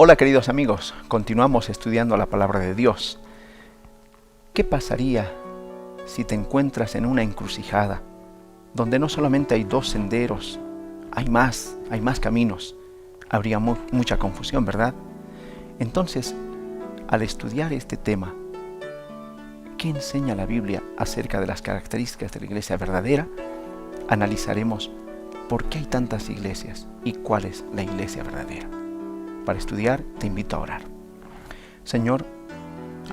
Hola queridos amigos, continuamos estudiando la palabra de Dios. ¿Qué pasaría si te encuentras en una encrucijada donde no solamente hay dos senderos, hay más caminos? Habría mucha confusión, ¿verdad? Entonces, al estudiar este tema, ¿qué enseña la Biblia acerca de las características de la iglesia verdadera? Analizaremos por qué hay tantas iglesias y cuál es la iglesia verdadera. Para estudiar, te invito a orar. Señor,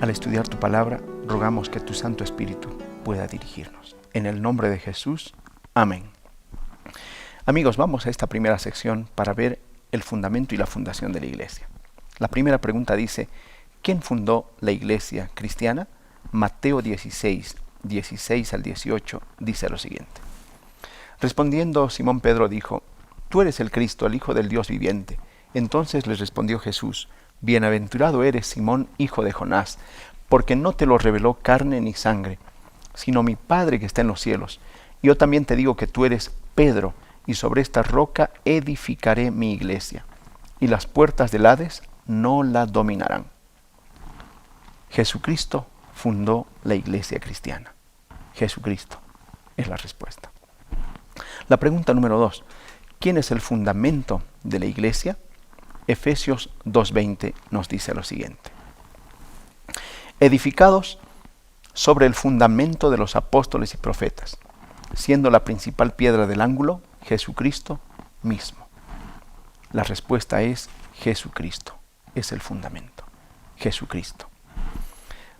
al estudiar tu palabra, rogamos que tu Santo Espíritu pueda dirigirnos. En el nombre de Jesús, amén. Amigos, vamos a esta primera sección para ver el fundamento y la fundación de la iglesia. La primera pregunta dice, ¿quién fundó la iglesia cristiana? Mateo 16, 16 al 18, dice lo siguiente. Respondiendo, Simón Pedro dijo, «Tú eres el Cristo, el Hijo del Dios viviente». Entonces les respondió Jesús, «Bienaventurado eres, Simón, hijo de Jonás, porque no te lo reveló carne ni sangre, sino mi Padre que está en los cielos. Yo también te digo que tú eres Pedro, y sobre esta roca edificaré mi iglesia, y las puertas del Hades no la dominarán». Jesucristo fundó la iglesia cristiana. Jesucristo es la respuesta. La pregunta número 2. ¿Quién es el fundamento de la iglesia? Efesios 2:20 nos dice lo siguiente. Edificados sobre el fundamento de los apóstoles y profetas, siendo la principal piedra del ángulo Jesucristo mismo. La respuesta es Jesucristo, es el fundamento. Jesucristo.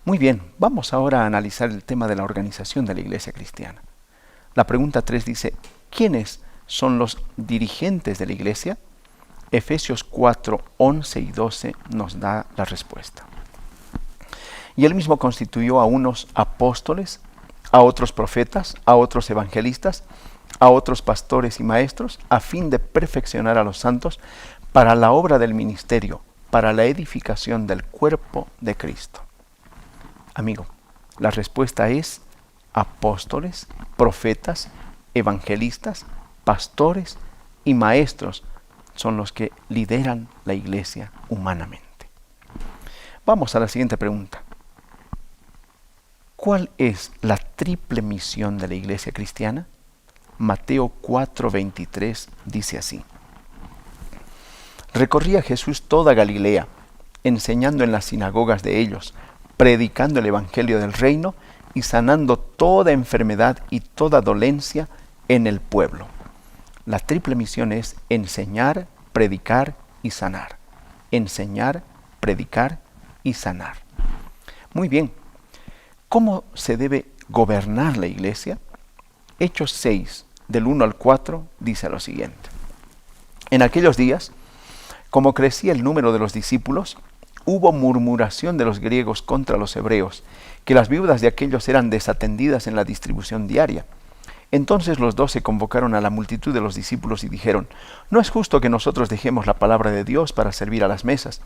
Muy bien, vamos ahora a analizar el tema de la organización de la iglesia cristiana. La pregunta 3 dice, ¿quiénes son los dirigentes de la iglesia? Efesios 4, 11 y 12 nos da la respuesta. Y él mismo constituyó a unos apóstoles, a otros profetas, a otros evangelistas, a otros pastores y maestros, a fin de perfeccionar a los santos para la obra del ministerio, para la edificación del cuerpo de Cristo. Amigo, la respuesta es apóstoles, profetas, evangelistas, pastores y maestros son los que lideran la iglesia humanamente. Vamos a la siguiente pregunta. ¿Cuál es la triple misión de la iglesia cristiana? Mateo 4:23 dice así. Recorría Jesús toda Galilea, enseñando en las sinagogas de ellos, predicando el evangelio del reino y sanando toda enfermedad y toda dolencia en el pueblo. La triple misión es enseñar, predicar y sanar. Enseñar, predicar y sanar. Muy bien. ¿Cómo se debe gobernar la iglesia? Hechos 6, del 1 al 4, dice lo siguiente. En aquellos días, como crecía el número de los discípulos, hubo murmuración de los griegos contra los hebreos, que las viudas de aquellos eran desatendidas en la distribución diaria. Entonces los 12 convocaron a la multitud de los discípulos y dijeron, «No es justo que nosotros dejemos la palabra de Dios para servir a las mesas.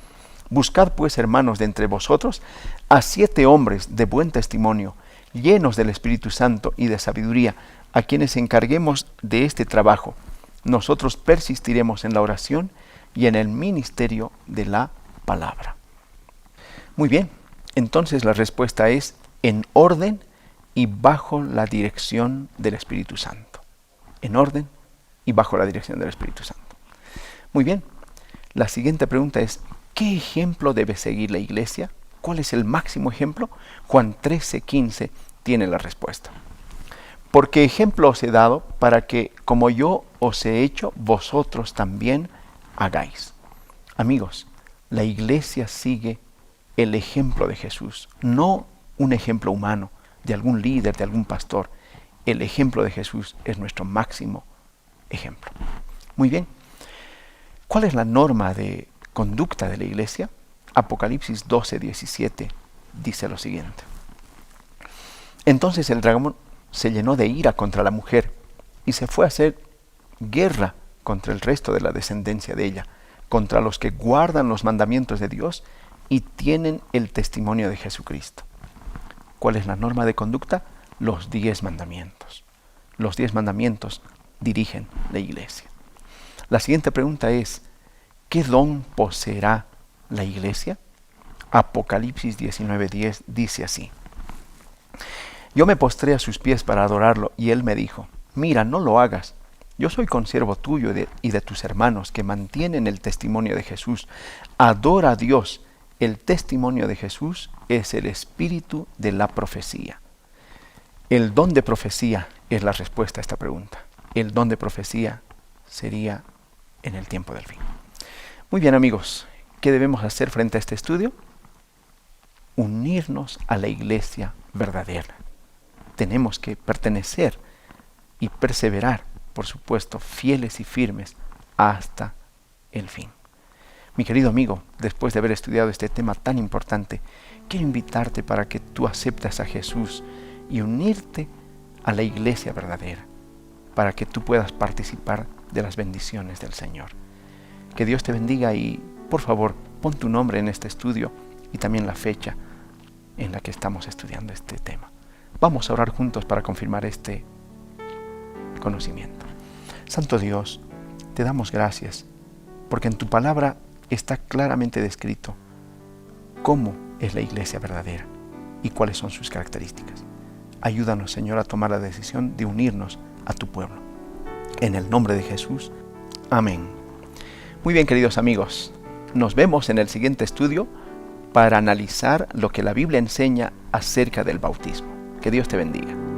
Buscad pues, hermanos, de entre vosotros, a 7 hombres de buen testimonio, llenos del Espíritu Santo y de sabiduría, a quienes encarguemos de este trabajo. Nosotros persistiremos en la oración y en el ministerio de la palabra». Muy bien, entonces la respuesta es en orden y bajo la dirección del Espíritu Santo. En orden y bajo la dirección del Espíritu Santo. Muy bien, la siguiente pregunta es, ¿qué ejemplo debe seguir la iglesia? ¿Cuál es el máximo ejemplo? Juan 13:15 tiene la respuesta. Porque ejemplo os he dado para que, como yo os he hecho, vosotros también hagáis. Amigos, la iglesia sigue el ejemplo de Jesús, no un ejemplo humano, de algún líder, de algún pastor. El ejemplo de Jesús es nuestro máximo ejemplo. Muy bien. ¿Cuál es la norma de conducta de la iglesia? Apocalipsis 12:17 dice lo siguiente. Entonces el dragón se llenó de ira contra la mujer y se fue a hacer guerra contra el resto de la descendencia de ella, contra los que guardan los mandamientos de Dios y tienen el testimonio de Jesucristo. ¿Cuál es la norma de conducta? Los 10 mandamientos. Los 10 mandamientos dirigen la iglesia. La siguiente pregunta es, ¿qué don poseerá la iglesia? Apocalipsis 19:10 dice así: yo me postré a sus pies para adorarlo, y él me dijo: mira, no lo hagas. Yo soy consiervo tuyo y de tus hermanos que mantienen el testimonio de Jesús. Adora a Dios. El testimonio de Jesús es el espíritu de la profecía. El don de profecía es la respuesta a esta pregunta. El don de profecía sería en el tiempo del fin. Muy bien, amigos, ¿qué debemos hacer frente a este estudio? Unirnos a la iglesia verdadera. Tenemos que pertenecer y perseverar, por supuesto, fieles y firmes hasta el fin. Mi querido amigo, después de haber estudiado este tema tan importante, quiero invitarte para que tú aceptes a Jesús y unirte a la iglesia verdadera, para que tú puedas participar de las bendiciones del Señor. Que Dios te bendiga y, por favor, pon tu nombre en este estudio y también la fecha en la que estamos estudiando este tema. Vamos a orar juntos para confirmar este conocimiento. Santo Dios, te damos gracias porque en tu palabra está claramente descrito cómo es la iglesia verdadera y cuáles son sus características. Ayúdanos, Señor, a tomar la decisión de unirnos a tu pueblo. En el nombre de Jesús. Amén. Muy bien, queridos amigos, nos vemos en el siguiente estudio para analizar lo que la Biblia enseña acerca del bautismo. Que Dios te bendiga.